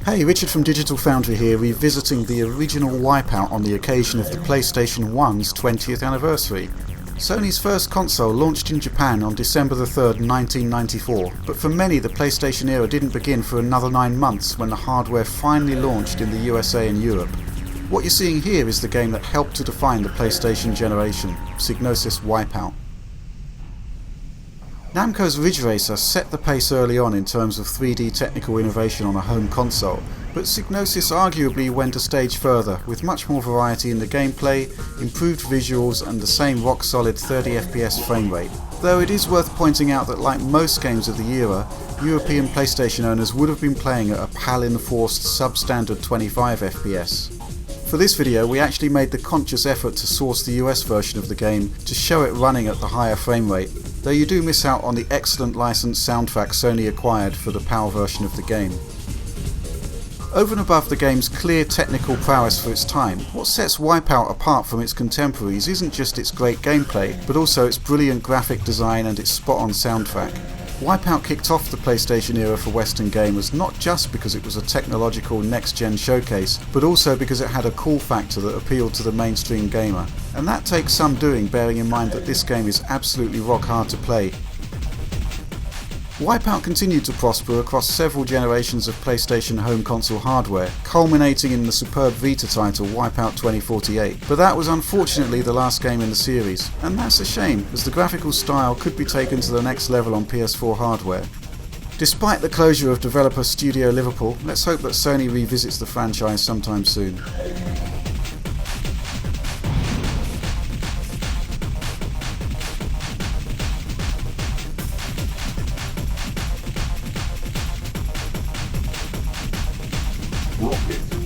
Hey, Richard from Digital Foundry here, revisiting the original WipEout on the occasion of the PlayStation 1's 20th anniversary. Sony's first console launched in Japan on December the 3rd, 1994, but for many the PlayStation era didn't begin for another 9 months when the hardware finally launched in the USA and Europe. What you're seeing here is the game that helped to define the PlayStation generation, Psygnosis WipEout. Namco's Ridge Racer set the pace early on in terms of 3D technical innovation on a home console, but Psygnosis arguably went a stage further, with much more variety in the gameplay, improved visuals and the same rock-solid 30 FPS frame rate. Though it is worth pointing out that like most games of the era, European PlayStation owners would have been playing at a PAL-enforced substandard 25 FPS. For this video we actually made the conscious effort to source the US version of the game to show it running at the higher frame rate, though you do miss out on the excellent licensed soundtrack Sony acquired for the PAL version of the game. Over and above the game's clear technical prowess for its time, what sets WipEout apart from its contemporaries isn't just its great gameplay, but also its brilliant graphic design and its spot-on soundtrack. WipEout kicked off the PlayStation era for Western gamers not just because it was a technological next-gen showcase, but also because it had a cool factor that appealed to the mainstream gamer. And that takes some doing, bearing in mind that this game is absolutely rock hard to play. WipEout continued to prosper across several generations of PlayStation home console hardware, culminating in the superb Vita title WipEout 2048, but that was unfortunately the last game in the series, and that's a shame, as the graphical style could be taken to the next level on PS4 hardware. Despite the closure of developer Studio Liverpool, let's hope that Sony revisits the franchise sometime soon. Rocket.